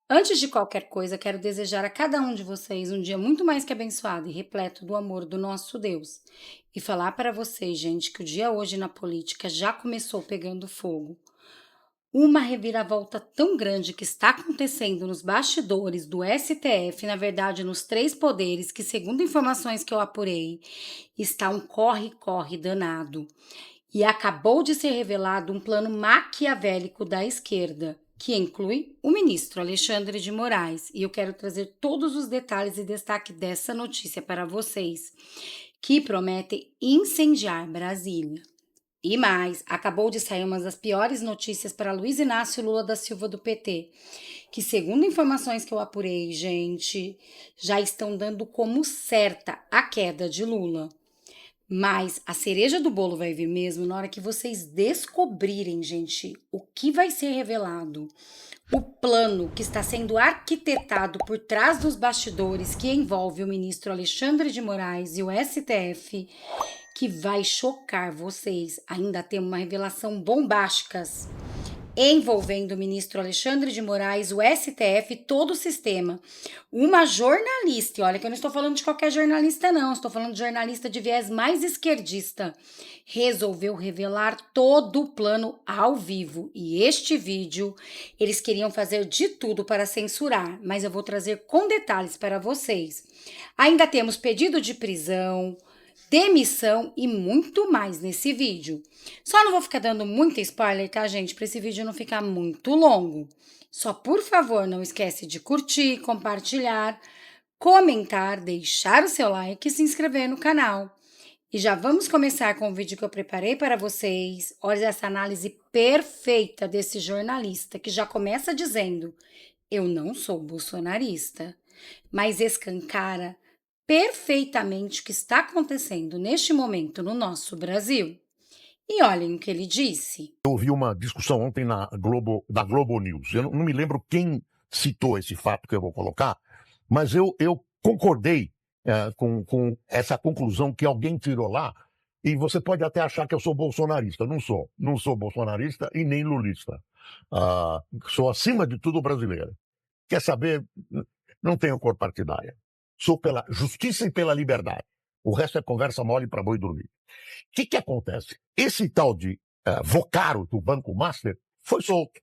Antes de qualquer coisa, quero desejar a cada um de vocês um dia muito mais que abençoado e repleto do amor do nosso Deus. E falar para vocês, gente, que o dia hoje na política já começou pegando fogo. Uma reviravolta tão grande que está acontecendo nos bastidores do STF, na verdade, nos três poderes, que, segundo informações que eu apurei, está um corre-corre danado. E acabou de ser revelado um plano maquiavélico da esquerda, que inclui o ministro Alexandre de Moraes. E eu quero trazer todos os detalhes e destaque dessa notícia para vocês, que promete incendiar Brasília. E mais, acabou de sair uma das piores notícias para Luiz Inácio Lula da Silva do PT, que segundo informações que eu apurei, gente, já estão dando como certa a queda de Lula. Mas a cereja do bolo vai vir mesmo na hora que vocês descobrirem, gente, o que vai ser revelado. O plano que está sendo arquitetado por trás dos bastidores, que envolve o ministro Alexandre de Moraes e o STF, que vai chocar vocês. Ainda tem uma revelação bombásticas envolvendo o ministro Alexandre de Moraes, o STF e todo o sistema. Uma jornalista, e olha que eu não estou falando de qualquer jornalista não, estou falando de jornalista de viés mais esquerdista, resolveu revelar todo o plano ao vivo. E este vídeo, eles queriam fazer de tudo para censurar, mas eu vou trazer com detalhes para vocês. Ainda temos pedido de prisão, demissão e muito mais nesse vídeo. Só não vou ficar dando muito spoiler, tá, gente? Para esse vídeo não ficar muito longo. Só, por favor, não esquece de curtir, compartilhar, comentar, deixar o seu like e se inscrever no canal. E já vamos começar com o vídeo que eu preparei para vocês. Olha essa análise perfeita desse jornalista que já começa dizendo: eu não sou bolsonarista, mas escancara perfeitamente o que está acontecendo neste momento no nosso Brasil. E olhem o que ele disse. Eu ouvi uma discussão ontem da Globo News. Eu não me lembro quem citou esse fato que eu vou colocar, mas eu concordei com essa conclusão que alguém tirou lá. E você pode até achar que eu sou bolsonarista. Não sou. Não sou bolsonarista e nem lulista. Sou, acima de tudo, brasileiro. Quer saber? Não tenho cor partidária. Sou pela justiça e pela liberdade. O resto é conversa mole para boi dormir. O que acontece? Esse tal de Vocaro do Banco Master foi solto.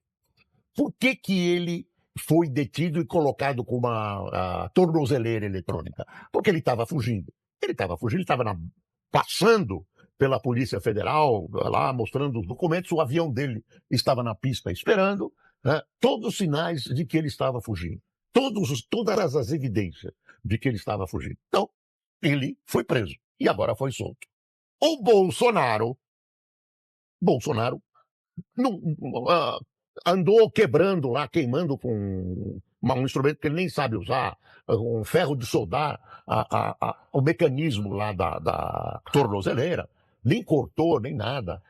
Por que ele foi detido e colocado com uma tornozeleira eletrônica? Porque ele estava fugindo. Ele estava passando pela Polícia Federal, lá mostrando os documentos, o avião dele estava na pista esperando, né, todos os sinais de que ele estava fugindo. Todas as evidências de que ele estava fugindo. Então, ele foi preso e agora foi solto. O Bolsonaro não, andou quebrando lá, queimando com um instrumento que ele nem sabe usar, um ferro de soldar, o mecanismo lá da tornozeleira, nem cortou, nem nada.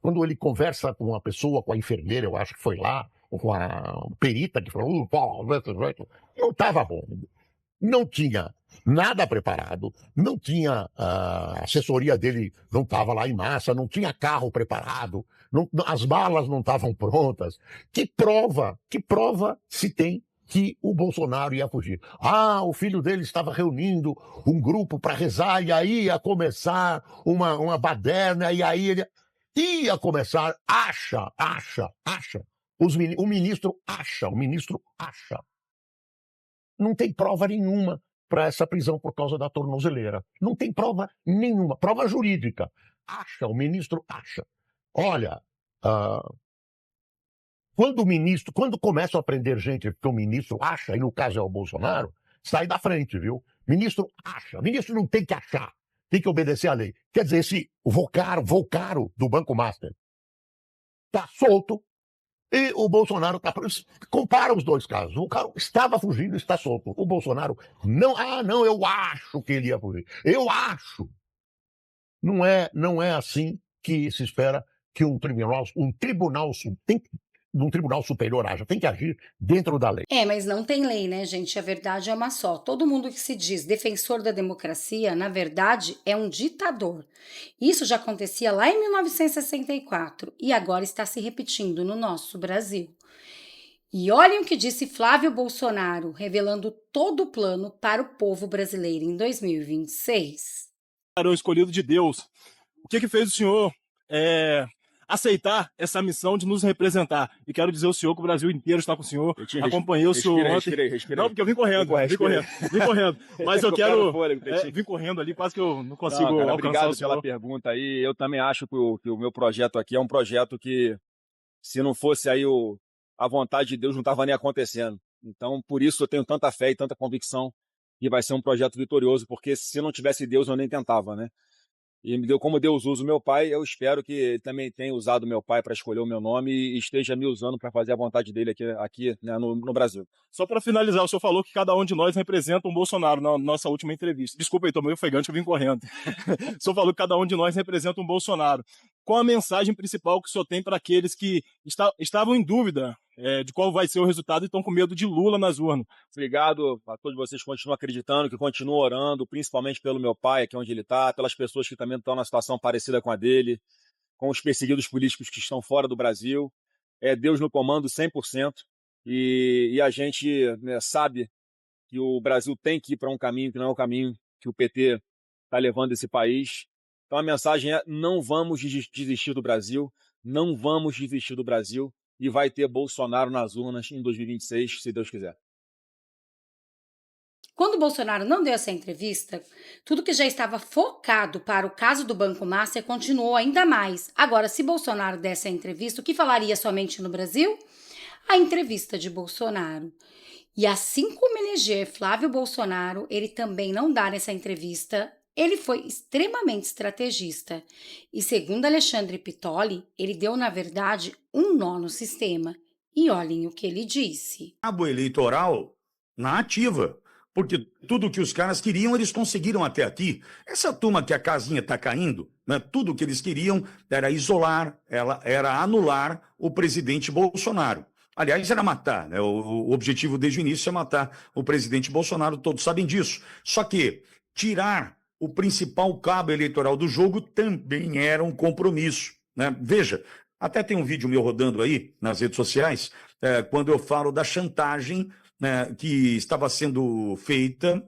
Quando ele conversa com uma pessoa, com a enfermeira, eu acho que foi lá, ou com a perita que falou, não estava bom. Não tinha nada preparado, não tinha a assessoria dele, não estava lá em massa, não tinha carro preparado, as balas não estavam prontas. Que prova se tem que o Bolsonaro ia fugir? O filho dele estava reunindo um grupo para rezar e aí ia começar uma baderna e aí ele ia começar, acha. O ministro acha. Não tem prova nenhuma para essa prisão por causa da tornozeleira. Não tem prova nenhuma, prova jurídica. O ministro acha. Olha, quando começam a prender gente que o ministro acha, e no caso é o Bolsonaro, sai da frente, viu? Ministro acha. Ministro não tem que achar, tem que obedecer à lei. Quer dizer, esse Volcaro do Banco Master está solto, e o Bolsonaro está. Compara os dois casos. O cara estava fugindo, está solto. O Bolsonaro não, eu acho que ele ia fugir. Eu acho. Não é assim que se espera que um tribunal superior haja. Tem que agir dentro da lei. Mas não tem lei, né, gente? A verdade é uma só. Todo mundo que se diz defensor da democracia, na verdade, é um ditador. Isso já acontecia lá em 1964 e agora está se repetindo no nosso Brasil. E olhem o que disse Flávio Bolsonaro, revelando todo o plano para o povo brasileiro em 2026. O escolhido de Deus. O que fez o senhor aceitar essa missão de nos representar? E quero dizer ao senhor que o Brasil inteiro está com o senhor. Acompanhei o senhor ontem. Respirei. Não, porque eu vim correndo. Mas eu quero vim correndo ali, quase que eu não consigo alcançar obrigado o senhor. pela pergunta aí. Eu também acho que o meu projeto aqui é um projeto que, se não fosse aí a vontade de Deus, não estava nem acontecendo. Então, por isso eu tenho tanta fé e tanta convicção que vai ser um projeto vitorioso, porque se não tivesse Deus, eu nem tentava, né? E como Deus usa o meu pai, eu espero que ele também tenha usado o meu pai para escolher o meu nome e esteja me usando para fazer a vontade dele aqui né, no Brasil. Só para finalizar, o senhor falou que cada um de nós representa um Bolsonaro na nossa última entrevista. Desculpa aí, tô meio ofegante, eu vim correndo. O senhor falou que cada um de nós representa um Bolsonaro. Qual a mensagem principal que o senhor tem para aqueles que estavam em dúvida de qual vai ser o resultado e estão com medo de Lula nas urnas? Obrigado a todos vocês que continuam acreditando, que continuam orando, principalmente pelo meu pai, aqui onde ele está, pelas pessoas que também estão numa situação parecida com a dele, com os perseguidos políticos que estão fora do Brasil. É Deus no comando 100%, e a gente sabe que o Brasil tem que ir para um caminho que não é o caminho que o PT está levando esse país. Então a mensagem é: não vamos desistir do Brasil, não vamos desistir do Brasil, e vai ter Bolsonaro nas urnas em 2026, se Deus quiser. Quando o Bolsonaro não deu essa entrevista, tudo que já estava focado para o caso do Banco Master continuou ainda mais. Agora, se Bolsonaro desse a entrevista, o que falaria somente no Brasil? A entrevista de Bolsonaro. E assim como eleger Flávio Bolsonaro, ele também não dá nessa entrevista. Ele foi extremamente estrategista. E segundo Alexandre Pitoli, ele deu, na verdade, um nó no sistema. E olhem o que ele disse. Cabo eleitoral na ativa. Porque tudo que os caras queriam, eles conseguiram até aqui. Essa turma que a casinha está caindo, né, tudo que eles queriam era isolar, era anular o presidente Bolsonaro. Aliás, era matar, né? O objetivo desde o início é matar o presidente Bolsonaro, todos sabem disso. Só que tirar o principal cabo eleitoral do jogo também era um compromisso, né? Veja, até tem um vídeo meu rodando aí nas redes sociais, quando eu falo da chantagem, né, que estava sendo feita,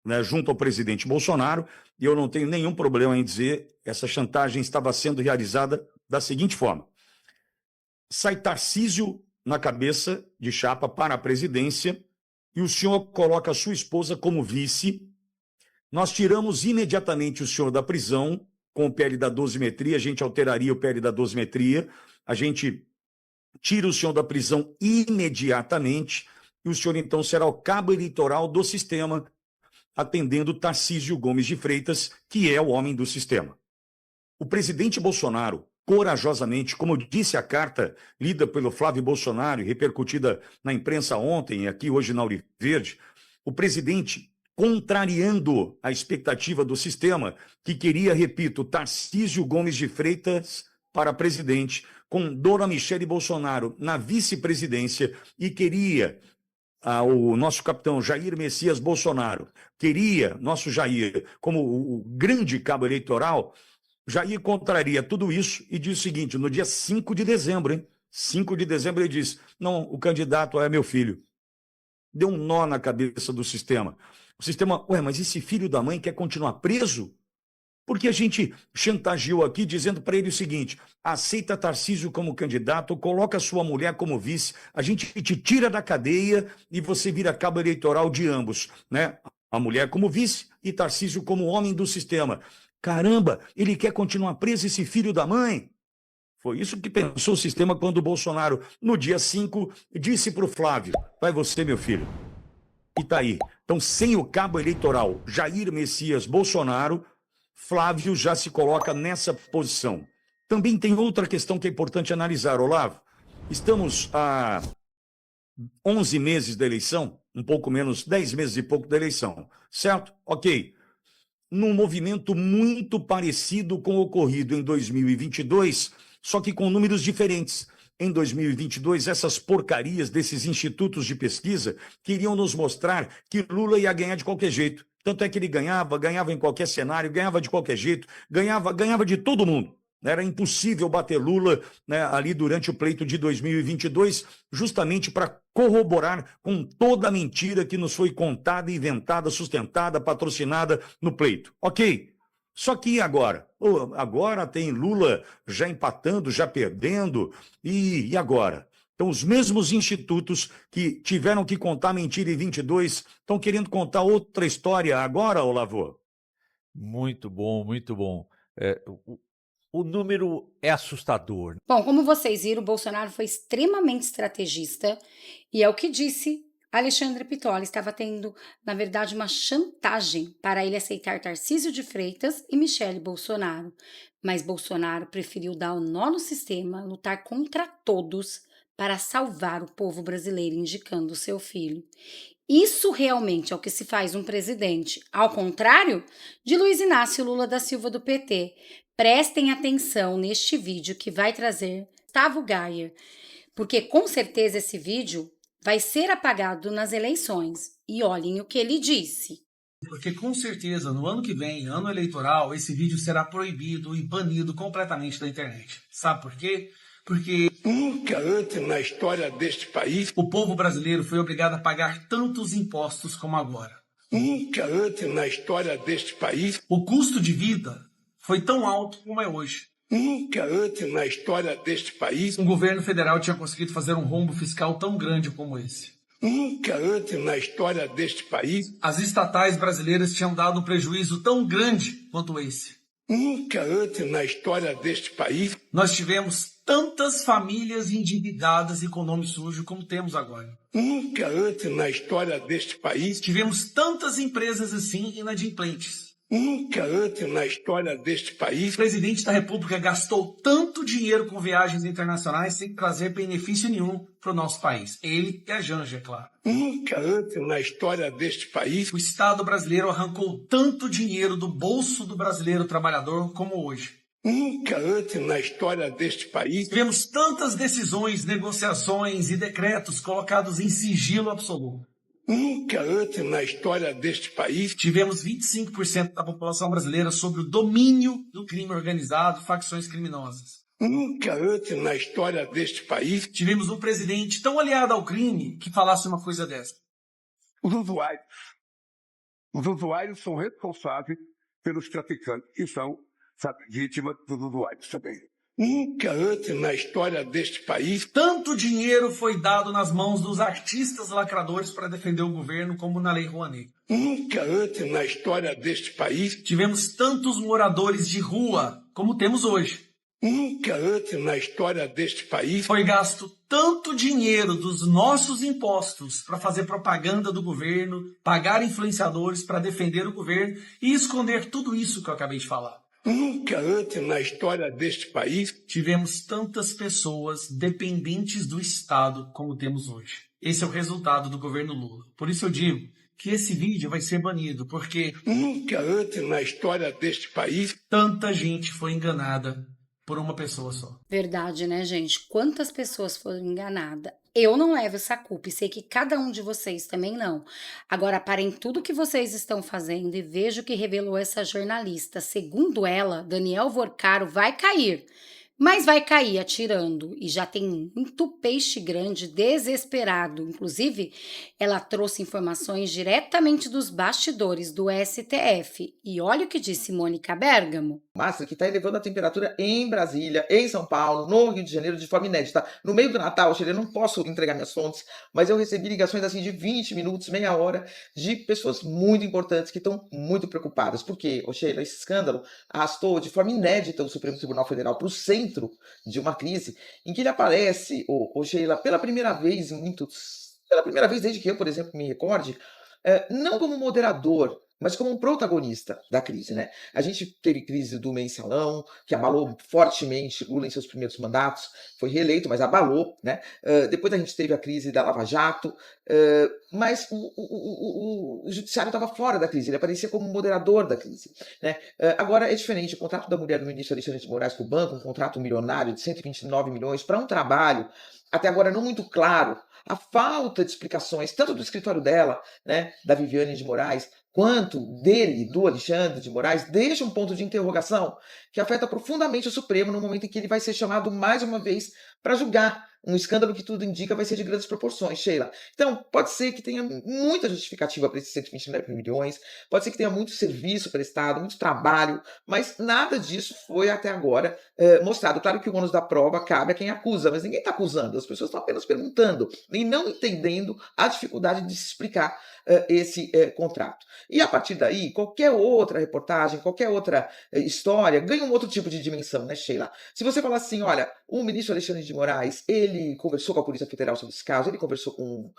né, junto ao presidente Bolsonaro, e eu não tenho nenhum problema em dizer essa chantagem estava sendo realizada da seguinte forma: sai Tarcísio na cabeça de chapa para a presidência e o senhor coloca a sua esposa como vice. Nós tiramos imediatamente o senhor da prisão com o PL da dosimetria, a gente alteraria o PL da dosimetria, a gente tira o senhor da prisão imediatamente e o senhor então será o cabo eleitoral do sistema, atendendo Tarcísio Gomes de Freitas, que é o homem do sistema. O presidente Bolsonaro, corajosamente, como disse a carta lida pelo Flávio Bolsonaro e repercutida na imprensa ontem e aqui hoje na Auriverde, o presidente, contrariando a expectativa do sistema, que queria, repito, Tarcísio Gomes de Freitas para presidente, com Dona Michele Bolsonaro na vice-presidência, e queria o nosso capitão Jair Messias Bolsonaro, queria nosso Jair como o grande cabo eleitoral. Jair contraria tudo isso e diz o seguinte, no dia 5 de dezembro, hein? 5 de dezembro ele diz: não, o candidato é meu filho. Deu um nó na cabeça do sistema. O sistema, mas esse filho da mãe quer continuar preso? Porque a gente chantageou aqui dizendo para ele o seguinte: aceita Tarcísio como candidato, coloca sua mulher como vice, a gente te tira da cadeia e você vira cabo eleitoral de ambos, né? A mulher como vice e Tarcísio como homem do sistema. Caramba, ele quer continuar preso, esse filho da mãe? Foi isso que pensou o sistema quando o Bolsonaro, no dia 5, disse para o Flávio: vai você, meu filho. E tá aí. Então, sem o cabo eleitoral Jair Messias Bolsonaro, Flávio já se coloca nessa posição. Também tem outra questão que é importante analisar, Olavo. Estamos há 11 meses da eleição, um pouco menos, 10 meses e pouco da eleição, certo? Ok. Num movimento muito parecido com o ocorrido em 2022, só que com números diferentes. Em 2022, essas porcarias desses institutos de pesquisa queriam nos mostrar que Lula ia ganhar de qualquer jeito. Tanto é que ele ganhava em qualquer cenário, ganhava de qualquer jeito, ganhava de todo mundo. Era impossível bater Lula, né, ali durante o pleito de 2022, justamente para corroborar com toda a mentira que nos foi contada, inventada, sustentada, patrocinada no pleito. Ok. Só que e agora? Agora tem Lula já empatando, já perdendo, e agora? Então, os mesmos institutos que tiveram que contar mentira em 22 estão querendo contar outra história agora, Olavo? Muito bom, muito bom. O número é assustador. Bom, como vocês viram, o Bolsonaro foi extremamente estrategista e é o que disse Alexandre Pitoli. Estava tendo, na verdade, uma chantagem para ele aceitar Tarcísio de Freitas e Michele Bolsonaro. Mas Bolsonaro preferiu dar o nó no sistema, lutar contra todos para salvar o povo brasileiro, indicando seu filho. Isso realmente é o que se faz um presidente, ao contrário de Luiz Inácio Lula da Silva do PT. Prestem atenção neste vídeo que vai trazer Gustavo Gayer, porque com certeza esse vídeo vai ser apagado nas eleições. E olhem o que ele disse. Porque com certeza no ano que vem, ano eleitoral, esse vídeo será proibido e banido completamente da internet. Sabe por quê? Porque nunca antes na história deste país o povo brasileiro foi obrigado a pagar tantos impostos como agora. Nunca antes na história deste país o custo de vida foi tão alto como é hoje. Nunca antes na história deste país o governo federal tinha conseguido fazer um rombo fiscal tão grande como esse. Nunca antes na história deste país as estatais brasileiras tinham dado um prejuízo tão grande quanto esse. Nunca antes na história deste país nós tivemos tantas famílias endividadas e com nome sujo como temos agora. Nunca antes na história deste país tivemos tantas empresas assim inadimplentes. Nunca antes na história deste país o presidente da República gastou tanto dinheiro com viagens internacionais sem trazer benefício nenhum para o nosso país. Ele e a Janja, é claro. Nunca antes na história deste país o Estado brasileiro arrancou tanto dinheiro do bolso do brasileiro trabalhador como hoje. Nunca antes na história deste país tivemos tantas decisões, negociações e decretos colocados em sigilo absoluto. Nunca antes na história deste país tivemos 25% da população brasileira sob o domínio do crime organizado, facções criminosas. Nunca antes na história deste país tivemos um presidente tão aliado ao crime que falasse uma coisa dessa. Os usuários são responsáveis pelos traficantes que são vítimas dos usuários também. Nunca antes na história deste país tanto dinheiro foi dado nas mãos dos artistas lacradores para defender o governo como na Lei Rouanet. Nunca antes na história deste país tivemos tantos moradores de rua como temos hoje. Nunca antes na história deste país foi gasto tanto dinheiro dos nossos impostos para fazer propaganda do governo, pagar influenciadores para defender o governo e esconder tudo isso que eu acabei de falar. Nunca antes na história deste país tivemos tantas pessoas dependentes do Estado como temos hoje. Esse é o resultado do governo Lula. Por isso eu digo que esse vídeo vai ser banido, porque nunca antes na história deste país tanta gente foi enganada por uma pessoa só. Verdade, né, gente? Quantas pessoas foram enganadas? Eu não levo essa culpa e sei que cada um de vocês também não. Agora, parem tudo que vocês estão fazendo e veja o que revelou essa jornalista. Segundo ela, Daniel Vorcaro vai cair, mas vai cair atirando. E já tem muito peixe grande desesperado. Inclusive, ela trouxe informações diretamente dos bastidores do STF. E olha o que disse Mônica Bergamo. Massa, que está elevando a temperatura em Brasília, em São Paulo, no Rio de Janeiro, de forma inédita. No meio do Natal, eu não posso entregar minhas fontes, mas eu recebi ligações assim de 20 minutos, meia hora, de pessoas muito importantes que estão muito preocupadas. Porque, Sheila, esse escândalo arrastou de forma inédita o Supremo Tribunal Federal para o centro de uma crise em que ele aparece, Sheila, pela primeira vez desde que eu, por exemplo, me recorde, não como moderador, mas como um protagonista da crise, né? A gente teve crise do mensalão, que abalou fortemente Lula em seus primeiros mandatos, foi reeleito, mas abalou, né? Depois a gente teve a crise da Lava Jato, mas o judiciário estava fora da crise, ele aparecia como moderador da crise, né? Agora é diferente, o contrato da mulher do ministro Alexandre de Moraes com o banco, um contrato milionário de 129 milhões para um trabalho, até agora não muito claro, a falta de explicações, tanto do escritório dela, né, da Viviane de Moraes, quanto dele, do Alexandre de Moraes, deixa um ponto de interrogação que afeta profundamente o Supremo no momento em que ele vai ser chamado mais uma vez para julgar um escândalo que tudo indica vai ser de grandes proporções, Sheila. Então, pode ser que tenha muita justificativa para esses 129 milhões, pode ser que tenha muito serviço prestado, muito trabalho, mas nada disso foi até agora mostrado. Claro que o ônus da prova cabe a quem acusa, mas ninguém está acusando, as pessoas estão apenas perguntando e não entendendo a dificuldade de se explicar esse contrato. E a partir daí, qualquer outra reportagem, qualquer outra história ganha um outro tipo de dimensão, né, Sheila? Se você falar assim, olha, o ministro Alexandre de Moraes, ele conversou com a Polícia Federal sobre esse caso, ele conversou com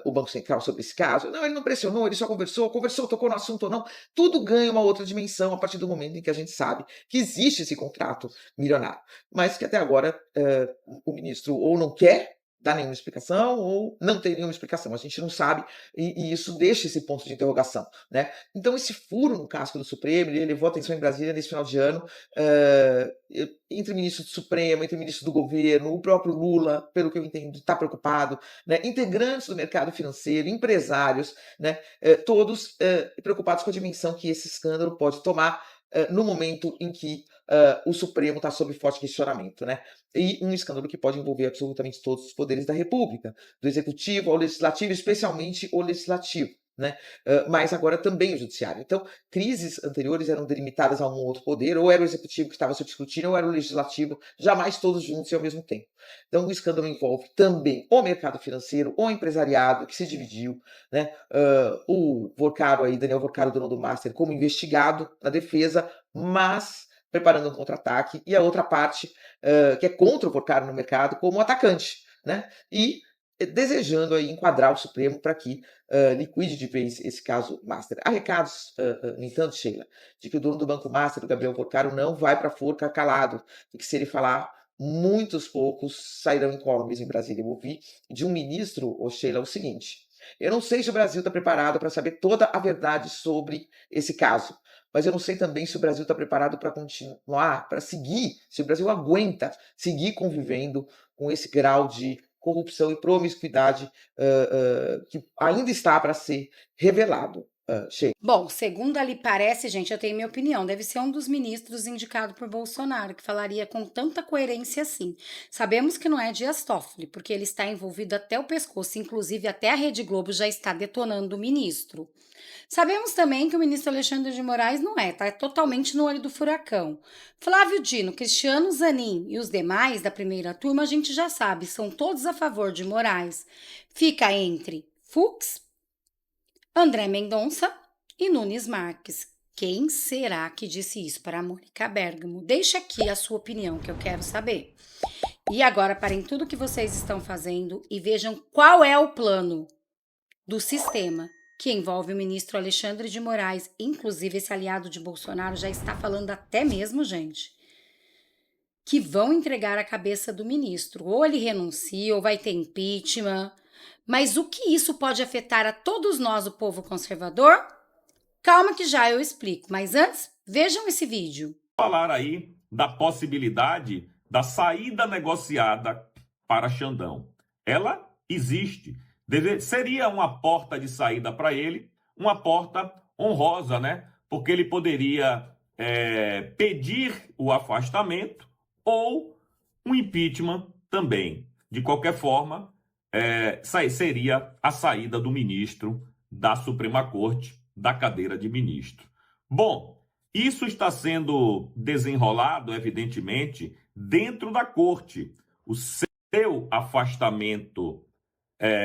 o Banco Central sobre esse caso, não, ele não pressionou, ele só conversou, tocou no assunto ou não, tudo ganha uma outra dimensão a partir do momento em que a gente sabe que existe esse contrato milionário, mas que até agora o ministro ou não quer dar nenhuma explicação ou não tem nenhuma explicação. A gente não sabe e isso deixa esse ponto de interrogação, né? Então esse furo no casco do Supremo, ele levou atenção em Brasília nesse final de ano, entre ministro do Supremo, entre ministro do governo, o próprio Lula, pelo que eu entendo, está preocupado, né? Integrantes do mercado financeiro, empresários, né? Todos preocupados com a dimensão que esse escândalo pode tomar no momento em que o Supremo está sob forte questionamento, né? E um escândalo que pode envolver absolutamente todos os poderes da República, do Executivo ao Legislativo, especialmente o Legislativo, né? Mas agora também o Judiciário. Então, crises anteriores eram delimitadas a um outro poder, ou era o Executivo que estava sob escrutínio, ou era o Legislativo, jamais todos juntos e ao mesmo tempo. Então, o escândalo envolve também o mercado financeiro, o empresariado, que se dividiu, né? O Vorcaro aí, Daniel Vorcaro, dono do Master, como investigado na defesa, mas preparando um contra-ataque, e a outra parte, que é contra o Vorcaro no mercado, como atacante, né? E desejando aí enquadrar o Supremo para que liquide de vez esse caso Master. Há recados, no entanto, Sheila, de que o dono do Banco Master, o Gabriel Vorcaro, não vai para a forca calado, e que se ele falar, muitos poucos sairão incólumes em Brasília. Eu ouvi de um ministro, Sheila, o seguinte: eu não sei se o Brasil está preparado para saber toda a verdade sobre esse caso, mas eu não sei também se o Brasil está preparado para continuar, para seguir, se o Brasil aguenta seguir convivendo com esse grau de corrupção e promiscuidade que ainda está para ser revelado. Bom, segundo ali parece, gente, eu tenho minha opinião, deve ser um dos ministros indicado por Bolsonaro, que falaria com tanta coerência assim. Sabemos que não é Dias Toffoli, porque ele está envolvido até o pescoço, inclusive até a Rede Globo já está detonando o ministro. Sabemos também que o ministro Alexandre de Moraes não está totalmente no olho do furacão. Flávio Dino, Cristiano Zanin e os demais da primeira turma, a gente já sabe, são todos a favor de Moraes. Fica entre Fux, André Mendonça e Nunes Marques. Quem será que disse isso para a Mônica Bergamo? Deixa aqui a sua opinião, que eu quero saber. E agora parem tudo que vocês estão fazendo e vejam qual é o plano do sistema que envolve o ministro Alexandre de Moraes. Inclusive, esse aliado de Bolsonaro já está falando até mesmo, gente, que vão entregar a cabeça do ministro. Ou ele renuncia, ou vai ter impeachment. Mas o que isso pode afetar a todos nós, o povo conservador? Calma que já eu explico. Mas antes, vejam esse vídeo. Falar aí da possibilidade da saída negociada para Xandão. Ela existe. Seria uma porta de saída para ele, uma porta honrosa, né? Porque ele poderia pedir o afastamento ou um impeachment também. De qualquer forma, seria a saída do ministro da Suprema Corte, da cadeira de ministro. Bom, isso está sendo desenrolado, evidentemente, dentro da corte. O seu afastamento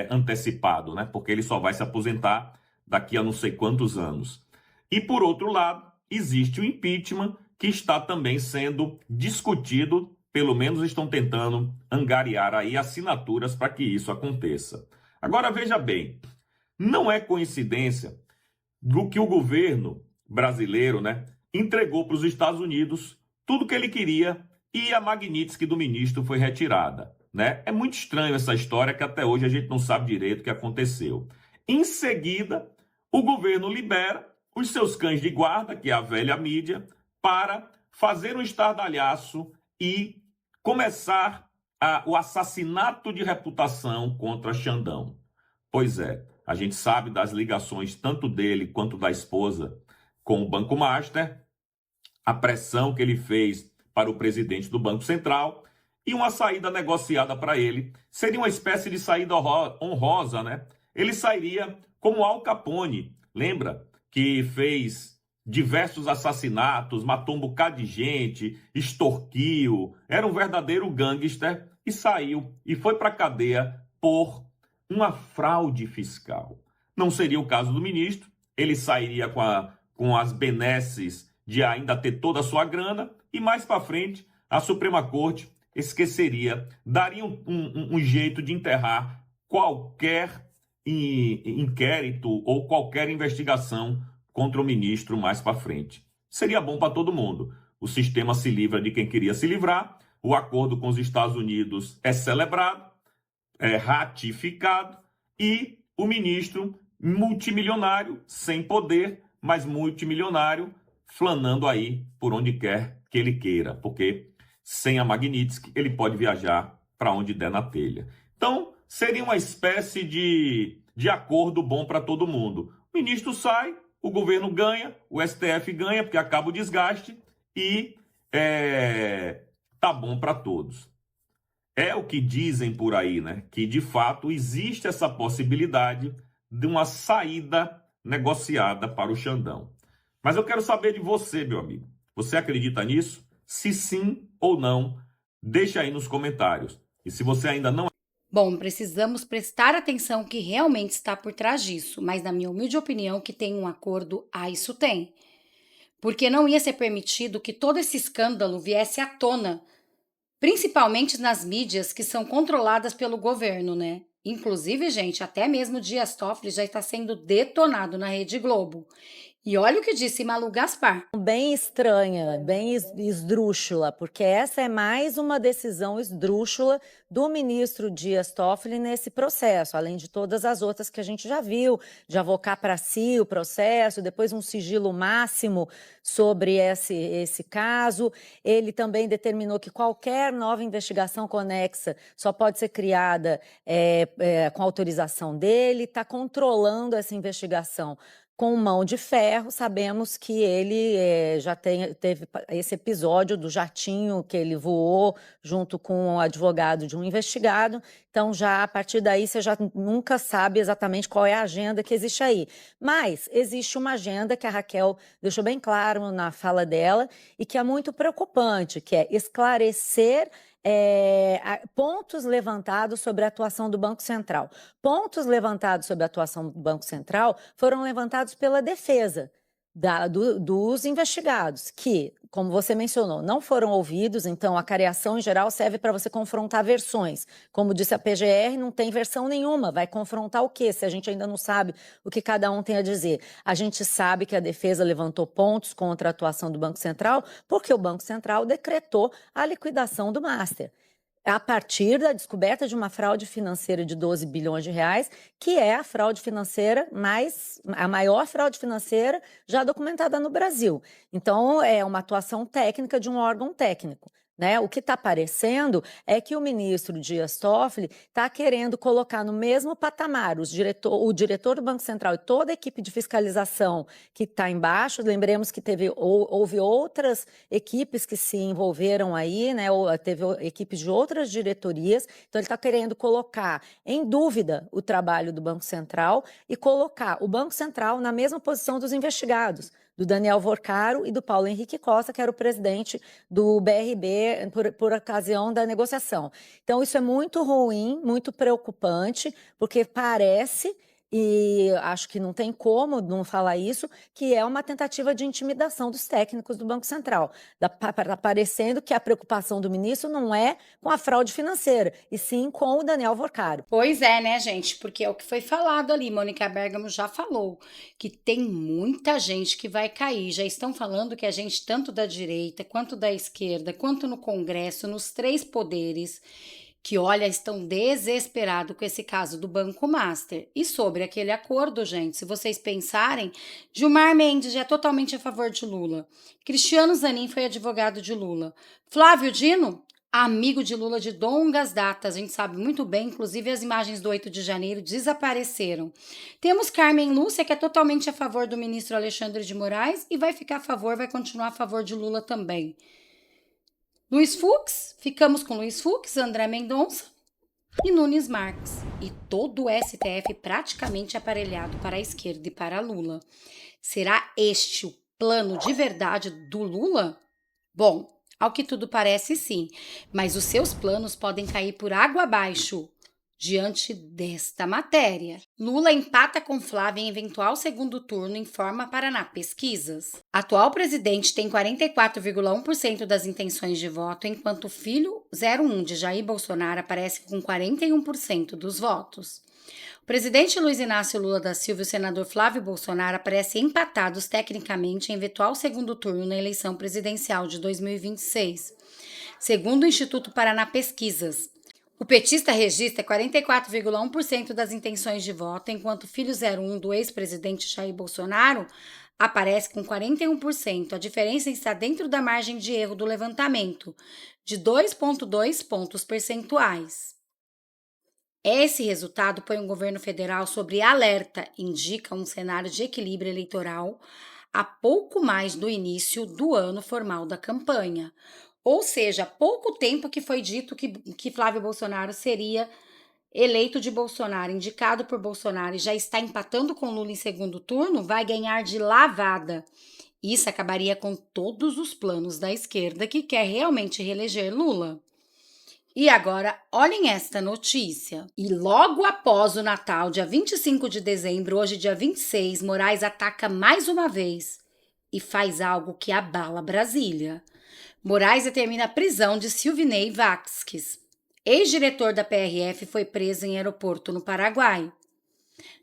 antecipado, né? Porque ele só vai se aposentar daqui a não sei quantos anos. E, por outro lado, existe o impeachment, que está também sendo discutido, pelo menos estão tentando angariar aí assinaturas para que isso aconteça. Agora, veja bem, não é coincidência do que o governo brasileiro, né, entregou para os Estados Unidos tudo o que ele queria e a Magnitsky do ministro foi retirada. Né? É muito estranho essa história que até hoje a gente não sabe direito o que aconteceu. Em seguida, o governo libera os seus cães de guarda, que é a velha mídia, para fazer um estardalhaço e começar o assassinato de reputação contra Xandão. Pois é, a gente sabe das ligações tanto dele quanto da esposa com o Banco Master, a pressão que ele fez para o presidente do Banco Central e uma saída negociada para ele. Seria uma espécie de saída honrosa, né? Ele sairia como Al Capone, lembra? Que fez diversos assassinatos, matou um bocado de gente, extorquiu, era um verdadeiro gangster e saiu e foi para a cadeia por uma fraude fiscal. Não seria o caso do ministro, ele sairia com as benesses de ainda ter toda a sua grana e mais para frente a Suprema Corte esqueceria, daria um jeito de enterrar qualquer inquérito ou qualquer investigação contra o ministro mais para frente. Seria bom para todo mundo. O sistema se livra de quem queria se livrar, o acordo com os Estados Unidos é celebrado, é ratificado e o ministro multimilionário, sem poder, mas multimilionário, flanando aí por onde quer que ele queira, porque sem a Magnitsky ele pode viajar para onde der na telha. Então, seria uma espécie de acordo bom para todo mundo. O ministro sai, o governo ganha, o STF ganha, porque acaba o desgaste e tá bom para todos. É o que dizem por aí, né? Que de fato existe essa possibilidade de uma saída negociada para o Xandão. Mas eu quero saber de você, meu amigo. Você acredita nisso? Se sim ou não, deixa aí nos comentários. E se você ainda não... Bom, precisamos prestar atenção que realmente está por trás disso, mas na minha humilde opinião que tem um acordo, isso tem. Porque não ia ser permitido que todo esse escândalo viesse à tona, principalmente nas mídias que são controladas pelo governo, né? Inclusive, gente, até mesmo Dias Toffoli já está sendo detonado na Rede Globo. E olha o que disse Malu Gaspar. Bem estranha, bem esdrúxula, porque essa é mais uma decisão esdrúxula do ministro Dias Toffoli nesse processo, além de todas as outras que a gente já viu, de avocar para si o processo, depois um sigilo máximo sobre esse caso. Ele também determinou que qualquer nova investigação conexa só pode ser criada com autorização dele, está controlando essa investigação com mão de ferro. Sabemos que ele já teve esse episódio do jatinho que ele voou junto com o advogado de um investigado. Então, já a partir daí, você já nunca sabe exatamente qual é a agenda que existe aí. Mas existe uma agenda que a Raquel deixou bem claro na fala dela e que é muito preocupante, que é esclarecer pontos levantados sobre a atuação do Banco Central. Pontos levantados sobre a atuação do Banco Central foram levantados pela defesa dos investigados, que, como você mencionou, não foram ouvidos. Então a cariação em geral serve para você confrontar versões. Como disse a PGR, não tem versão nenhuma, vai confrontar o quê? Se a gente ainda não sabe o que cada um tem a dizer. A gente sabe que a defesa levantou pontos contra a atuação do Banco Central, porque o Banco Central decretou a liquidação do Master, a partir da descoberta de uma fraude financeira de 12 bilhões de reais, que é a fraude financeira a maior fraude financeira já documentada no Brasil. Então, é uma atuação técnica de um órgão técnico, né? O que está aparecendo é que o ministro Dias Toffoli está querendo colocar no mesmo patamar o diretor do Banco Central e toda a equipe de fiscalização que está embaixo. Lembremos que houve outras equipes que se envolveram aí, né? Teve equipes de outras diretorias. Então, ele está querendo colocar em dúvida o trabalho do Banco Central e colocar o Banco Central na mesma posição dos investigados, do Daniel Vorcaro e do Paulo Henrique Costa, que era o presidente do BRB por ocasião da negociação. Então, isso é muito ruim, muito preocupante, porque parece, e acho que não tem como não falar isso, que é uma tentativa de intimidação dos técnicos do Banco Central. Está parecendo que a preocupação do ministro não é com a fraude financeira, e sim com o Daniel Vorcaro. Pois é, né, gente? Porque é o que foi falado ali, Mônica Bergamo já falou, que tem muita gente que vai cair. Já estão falando que a gente, tanto da direita, quanto da esquerda, quanto no Congresso, nos 3 poderes, que, olha, estão desesperados com esse caso do Banco Master. E sobre aquele acordo, gente, se vocês pensarem, Gilmar Mendes é totalmente a favor de Lula. Cristiano Zanin foi advogado de Lula. Flávio Dino, amigo de Lula de longas datas, a gente sabe muito bem, inclusive as imagens do 8 de janeiro desapareceram. Temos Carmen Lúcia, que é totalmente a favor do ministro Alexandre de Moraes e vai ficar a favor, vai continuar a favor de Lula também. Luiz Fux, ficamos com Luiz Fux, André Mendonça e Nunes Marques. E todo o STF praticamente aparelhado para a esquerda e para Lula. Será este o plano de verdade do Lula? Bom, ao que tudo parece, sim, mas os seus planos podem cair por água abaixo diante desta matéria. Lula empata com Flávio em eventual segundo turno, informa Paraná Pesquisas. Atual presidente tem 44,1% das intenções de voto, enquanto o filho 01 de Jair Bolsonaro aparece com 41% dos votos. O presidente Luiz Inácio Lula da Silva e o senador Flávio Bolsonaro aparecem empatados tecnicamente em eventual segundo turno na eleição presidencial de 2026, segundo o Instituto Paraná Pesquisas. O petista registra 44,1% das intenções de voto, enquanto o filho 01 do ex-presidente Jair Bolsonaro aparece com 41%. A diferença está dentro da margem de erro do levantamento, de 2,2 pontos percentuais. Esse resultado põe o governo federal sobre alerta, indica um cenário de equilíbrio eleitoral a pouco mais do início do ano formal da campanha. Ou seja, há pouco tempo que foi dito que Flávio Bolsonaro seria eleito de Bolsonaro, indicado por Bolsonaro, e já está empatando com Lula em segundo turno, vai ganhar de lavada. Isso acabaria com todos os planos da esquerda que quer realmente reeleger Lula. E agora, olhem esta notícia. E logo após o Natal, dia 25 de dezembro, hoje dia 26, Moraes ataca mais uma vez e faz algo que abala Brasília. Moraes determina a prisão de Silvinei Vasquez. Ex-diretor da PRF foi preso em aeroporto no Paraguai.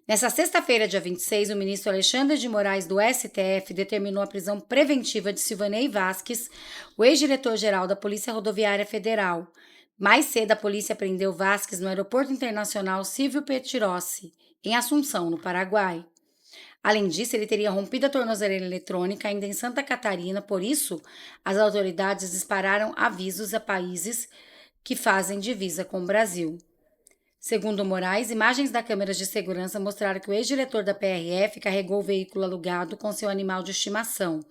Nessa sexta-feira, dia 26, o ministro Alexandre de Moraes do STF determinou a prisão preventiva de Silvinei Vasquez, o ex-diretor-geral da Polícia Rodoviária Federal. Mais cedo, a polícia prendeu Vasquez no Aeroporto Internacional Silvio Pettirossi, em Assunção, no Paraguai. Além disso, ele teria rompido a tornozeleira eletrônica ainda em Santa Catarina, por isso, as autoridades dispararam avisos a países que fazem divisa com o Brasil. Segundo Moraes, imagens da câmeras de segurança mostraram que o ex-diretor da PRF carregou o veículo alugado com seu animal de estimação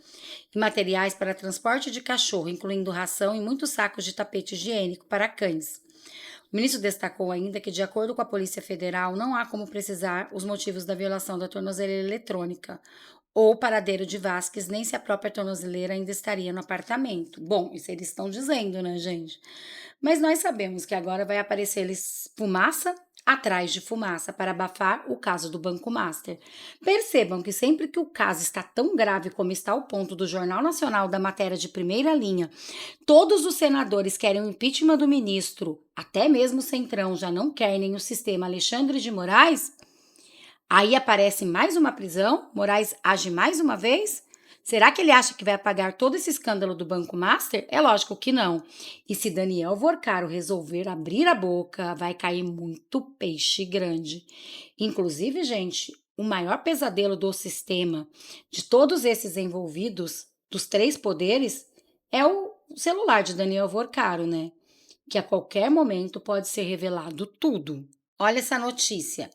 e materiais para transporte de cachorro, incluindo ração e muitos sacos de tapete higiênico para cães. O ministro destacou ainda que, de acordo com a Polícia Federal, não há como precisar os motivos da violação da tornozeleira eletrônica ou paradeiro de Vasquez, nem se a própria tornozeleira ainda estaria no apartamento. Bom, isso eles estão dizendo, né, gente? Mas nós sabemos que agora vai aparecer fumaça atrás de fumaça para abafar o caso do Banco Master. Percebam que sempre que o caso está tão grave como está o ponto do Jornal Nacional da matéria de primeira linha, todos os senadores querem o impeachment do ministro, até mesmo o Centrão já não quer nem o sistema Alexandre de Moraes, aí aparece mais uma prisão, Moraes age mais uma vez? Será que ele acha que vai apagar todo esse escândalo do Banco Master? É lógico que não. E se Daniel Vorcaro resolver abrir a boca, vai cair muito peixe grande. Inclusive, gente, o maior pesadelo do sistema, de todos esses envolvidos, dos três poderes, é o celular de Daniel Vorcaro, né? Que a qualquer momento pode ser revelado tudo. Olha essa notícia.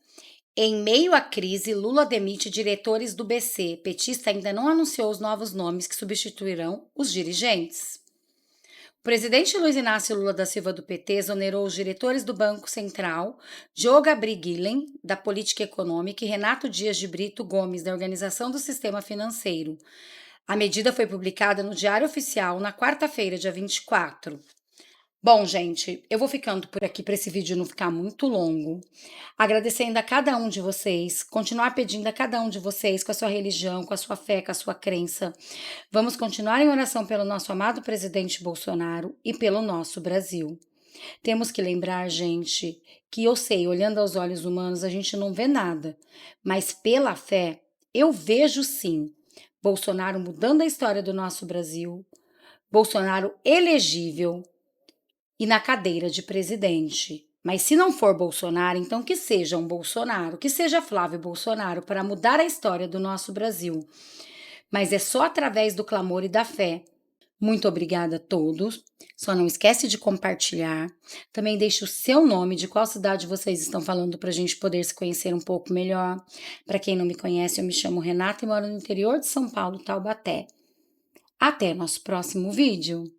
Em meio à crise, Lula demite diretores do BC. Petista ainda não anunciou os novos nomes que substituirão os dirigentes. O presidente Luiz Inácio Lula da Silva do PT exonerou os diretores do Banco Central, Diogo Abriguilen, da Política Econômica, e Renato Dias de Brito Gomes, da Organização do Sistema Financeiro. A medida foi publicada no Diário Oficial na quarta-feira, dia 24. Bom, gente, eu vou ficando por aqui para esse vídeo não ficar muito longo. Agradecendo a cada um de vocês, continuar pedindo a cada um de vocês com a sua religião, com a sua fé, com a sua crença. Vamos continuar em oração pelo nosso amado presidente Bolsonaro e pelo nosso Brasil. Temos que lembrar, gente, que eu sei, olhando aos olhos humanos, a gente não vê nada, mas pela fé, eu vejo sim Bolsonaro mudando a história do nosso Brasil, Bolsonaro elegível, e na cadeira de presidente. Mas se não for Bolsonaro, então que seja um Bolsonaro, que seja Flávio Bolsonaro, para mudar a história do nosso Brasil. Mas é só através do clamor e da fé. Muito obrigada a todos. Só não esquece de compartilhar. Também deixe o seu nome, de qual cidade vocês estão falando para a gente poder se conhecer um pouco melhor. Para quem não me conhece, eu me chamo Renata e moro no interior de São Paulo, Taubaté. Até nosso próximo vídeo.